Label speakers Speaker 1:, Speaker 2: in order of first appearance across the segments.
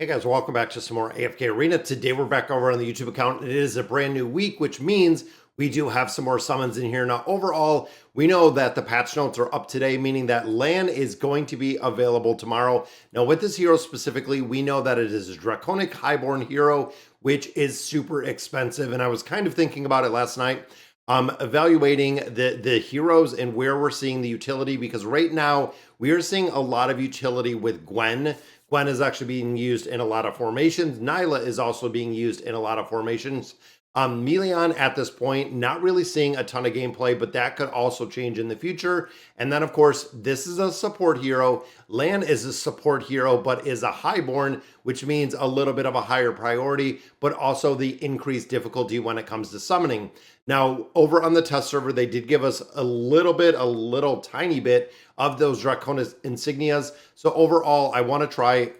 Speaker 1: Hey guys, welcome back to some more AFK Arena. Today we're back over on the YouTube account. It is a brand new week, which means we do have some more summons in here. Now, overall, we know that the patch notes are up today, meaning that LAN is going to be available tomorrow. Now, with this hero specifically, we know that it is a Draconic Highborn hero, which is super expensive. And I was kind of thinking about it last night, evaluating the heroes and where we're seeing the utility, because right now we are seeing a lot of utility with Gwyn. Gwyn is actually being used in a lot of formations. Nyla is also being used in a lot of formations. Melion at this point, not really seeing a ton of gameplay, but that could also change in the future. And then, of course, this is a support hero. Lan is a support hero, but is a highborn, which means a little bit of a higher priority, but also the increased difficulty when it comes to summoning. Now, over on the test server, they did give us a little tiny bit of those Draconic insignias. So overall, I want to try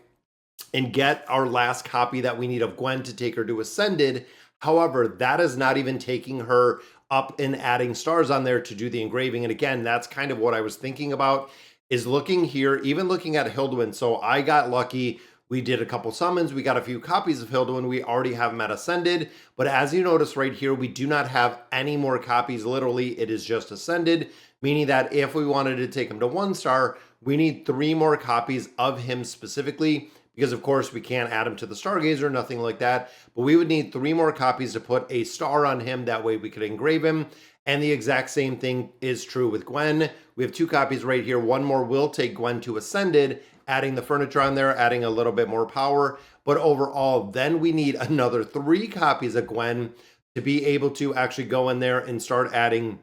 Speaker 1: and get our last copy that we need of Gwyn to take her to Ascended. However, that is not even taking her up and adding stars on there to do the engraving. And again, that's kind of what I was thinking about, is looking here, even looking at Hilduin. So I got lucky. We did a couple summons. We got a few copies of Hilduin. We already have them at Ascended. But as you notice right here, we do not have any more copies. Literally, it is just Ascended, meaning that if we wanted to take him to 1 star, we need 3 more copies of him specifically, because of course we can't add him to the Stargazer, nothing like that. But we would need 3 more copies to put a star on him. That way we could engrave him. And the exact same thing is true with Gwyn. We have 2 copies right here. 1 more will take Gwyn to Ascended, adding the furniture on there, adding a little bit more power. But overall, then we need another 3 copies of Gwyn to be able to actually go in there and start adding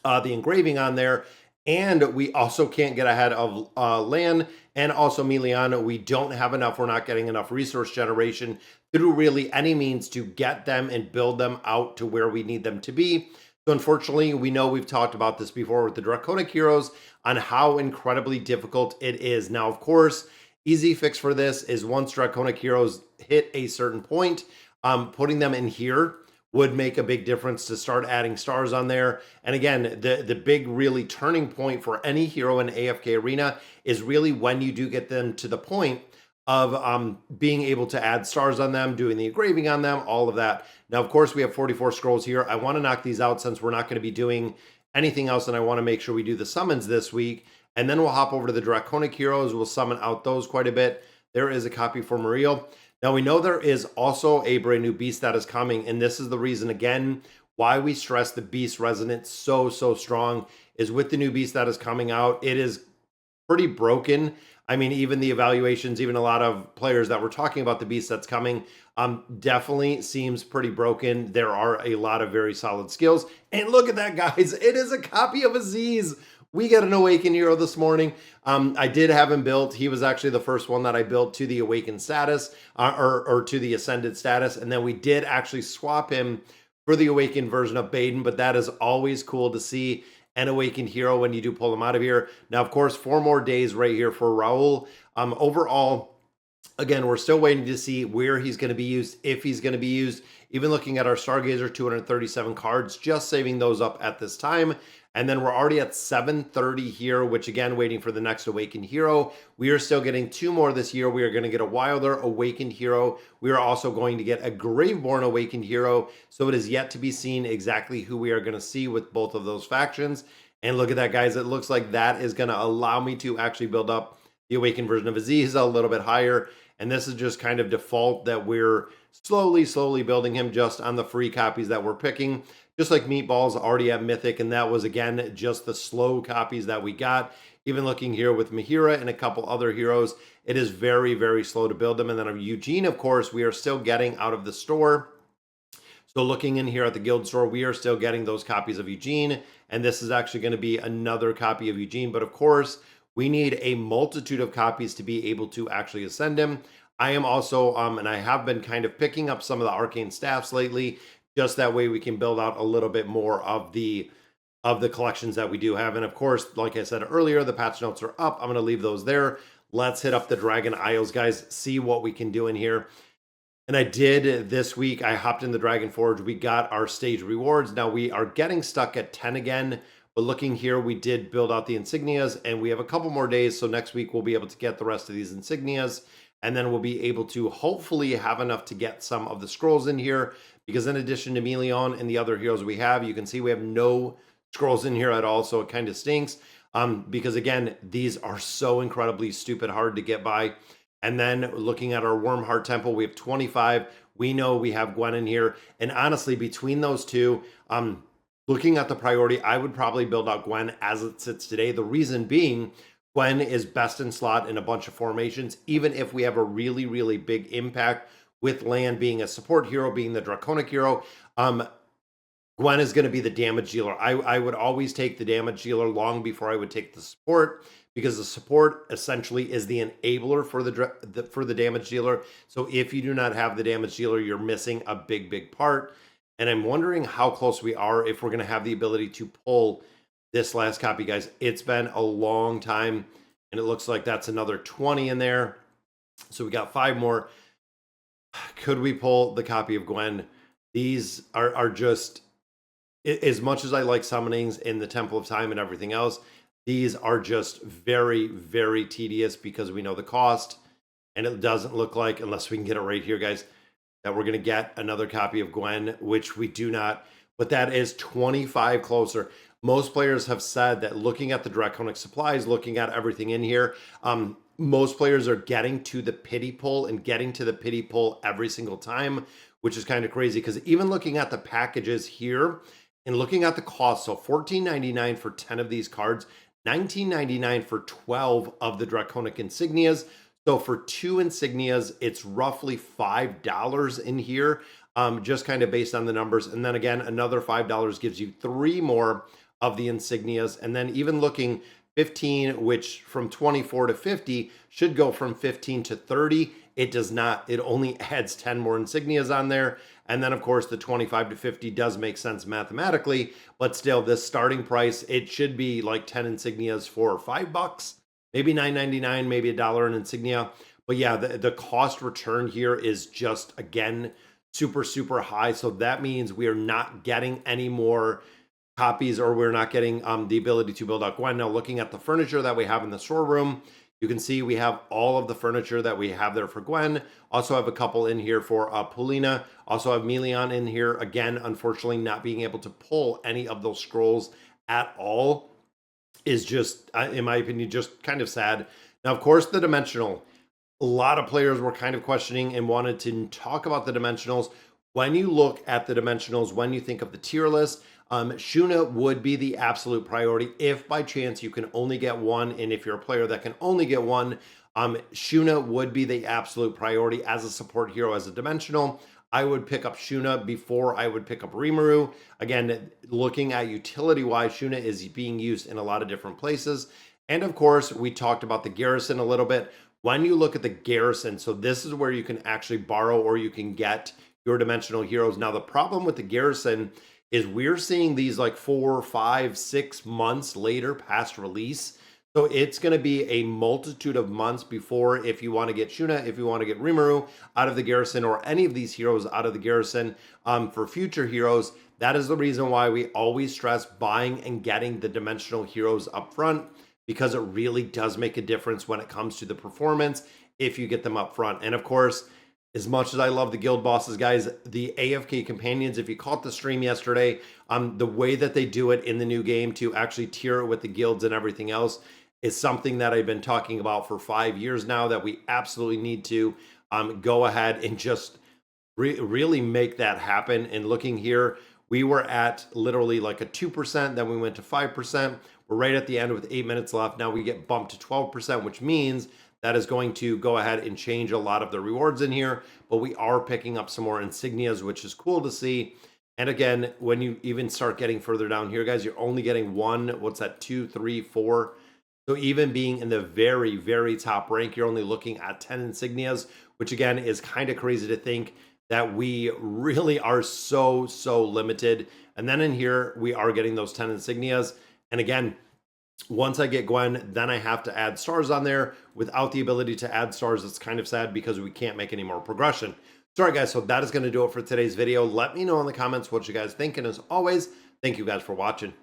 Speaker 1: the engraving on there. And we also can't get ahead of Lan and also Melion. We don't have enough. We're not getting enough resource generation through really any means to get them and build them out to where we need them to be. So unfortunately, we know we've talked about this before with the Draconic heroes on how incredibly difficult it is. Now, of course, easy fix for this is once Draconic heroes hit a certain point, putting them in here would make a big difference to start adding stars on there. And again, the big really turning point for any hero in AFK Arena is really when you do get them to the point of being able to add stars on them, doing the engraving on them, all of that. Now, of course, we have 44 scrolls here. I want to knock these out since we're not going to be doing anything else, and I want to make sure we do the summons this week. And then we'll hop over to the Draconic heroes. We'll summon out those quite a bit. There is a copy for Muriel. Now, we know there is also a brand new beast that is coming, and this is the reason, again, why we stress the beast resonance so strong, is with the new beast that is coming out. It is pretty broken. I mean, even the evaluations, even a lot of players that were talking about the beast that's coming, definitely seems pretty broken. There are a lot of very solid skills. And look at that, guys. It is a copy of Aziz. We get an Awakened hero this morning. I did have him built. He was actually the first one that I built to the Awakened status, or to the Ascended status. And then we did actually swap him for the Awakened version of Baden, but that is always cool to see an Awakened hero when you do pull him out of here. Now, of course, 4 more days right here for Raul. Overall, again, we're still waiting to see where he's going to be used, if he's going to be used. Even looking at our Stargazer, 237 cards, just saving those up at this time. And then we're already at 730 here, which again, waiting for the next Awakened hero. We are still getting 2 more this year. We are going to get a Wilder Awakened hero. We are also going to get a Graveborn Awakened hero. So it is yet to be seen exactly who we are going to see with both of those factions. And look at that, guys. It looks like that is going to allow me to actually build up the Awakened version of Aziz a little bit higher. And this is just kind of default that we're slowly building him just on the free copies that we're picking. Just like Meatball's already at Mythic, and that was, again, just the slow copies that we got. Even looking here with Mahira and a couple other heroes, it is very slow to build them. And then Eugene, of course, we are still getting out of the store. So looking in here at the guild store, we are still getting those copies of Eugene, and this is actually going to be another copy of Eugene. But of course, we need a multitude of copies to be able to actually ascend him. I am also, and I have been kind of picking up some of the arcane staffs lately, just that way we can build out a little bit more of the collections that we do have. And of course, like I said earlier, the patch notes are up. I'm going to leave those there. Let's hit up the Dragon Isles, guys, see what we can do in here. And I did this week. I hopped in the Dragonforge. We got our stage rewards. Now we are getting stuck at 10 again. But looking here, we did build out the insignias, and we have a couple more days. So next week, we'll be able to get the rest of these insignias. and then we'll be able to hopefully have enough to get some of the scrolls in here, because in addition to Melion and the other heroes we have, you can see we have no scrolls in here at all, so it kind of stinks. Because again, these are so incredibly stupid hard to get by. And then looking at our Wormheart Temple, we have 25. We know we have Gwyn in here. And honestly, between those two, looking at the priority, I would probably build out Gwyn as it sits today. The reason being, Gwyn is best in slot in a bunch of formations, even if we have a really, really big impact with land being a support hero, being the Draconic hero. Gwyn is going to be the damage dealer. I would always take the damage dealer long before I would take the support, because the support essentially is the enabler for the damage dealer. So if you do not have the damage dealer, you're missing a big part. And I'm wondering how close we are if we're going to have the ability to pull this last copy, guys. It's been a long time, and it looks like that's another 20 in there. So we got 5 more. Could we pull the copy of Gwyn? These are just, as much as I like summonings in the Temple of Time and everything else, these are just very, very tedious because we know the cost, and it doesn't look like, unless we can get it right here, guys, that we're going to get another copy of Gwyn, which we do not, but that is 25 closer. Most players have said that looking at the Draconic supplies, looking at everything in here, most players are getting to the pity pull and getting to the pity pull every single time, which is kind of crazy, because even looking at the packages here and looking at the cost, so $14.99 for 10 of these cards, $19.99 for 12 of the Draconic insignias. So for 2 insignias, it's roughly $5 in here, just kind of based on the numbers. And then again, another $5 gives you 3 more of the insignias. And then even looking 15, which from 24 to 50 should go from 15 to 30. It does not. It only adds 10 more insignias on there. And then, of course, the 25 to 50 does make sense mathematically, but still, this starting price, it should be like 10 insignias for $5, maybe $9.99, maybe $1 an insignia. But yeah, the cost return here is just, again, super, super high. So that means we are not getting any more copies, or we're not getting the ability to build out Gwyn. Now, looking at the furniture that we have in the storeroom, you can see we have all of the furniture that we have there for Gwyn. Also have a couple in here for Polina. Also have Melion in here. Again, unfortunately, not being able to pull any of those scrolls at all is just, in my opinion, just kind of sad. Now, of course, the dimensional. A lot of players were kind of questioning and wanted to talk about the dimensionals. When you look at the dimensionals, when you think of the tier list, Shuna would be the absolute priority if by chance you can only get one, and if you're a player that can only get one, Shuna would be the absolute priority as a support hero, as a dimensional. I would pick up Shuna before I would pick up Rimuru. Again, looking at utility-wise, Shuna is being used in a lot of different places. And of course, we talked about the garrison a little bit. When you look at the garrison, so this is where you can actually borrow or you can get your dimensional heroes. Now, the problem with the garrison is we're seeing these like 4, 5, 6 months later past release. So it's going to be a multitude of months before, if you want to get Shuna, if you want to get Rimuru out of the garrison, or any of these heroes out of the garrison for future heroes. That is the reason why we always stress buying and getting the dimensional heroes up front, because it really does make a difference when it comes to the performance if you get them up front. And of course, as much as I love the guild bosses, guys, the AFK companions, if you caught the stream yesterday, the way that they do it in the new game to actually tier it with the guilds and everything else is something that I've been talking about for 5 years now, that we absolutely need to go ahead and just really make that happen. And looking here, we were at literally like a 2%, then we went to 5%. We're right at the end with 8 minutes left. Now we get bumped to 12%, which means that is going to go ahead and change a lot of the rewards in here, but we are picking up some more insignias, which is cool to see. And again, when you even start getting further down here, guys, you're only getting 1, what's that, 2, 3, 4. So even being in the very, very top rank, you're only looking at 10 insignias, which again is kind of crazy to think that we really are so limited. And then in here, we are getting those 10 insignias. And again, once I get Gwyn, then I have to add stars on there. Without the ability to add stars, it's kind of sad because we can't make any more progression. Sorry, guys, so that is going to do it for today's video. Let me know in the comments what you guys think. And as always, thank you guys for watching.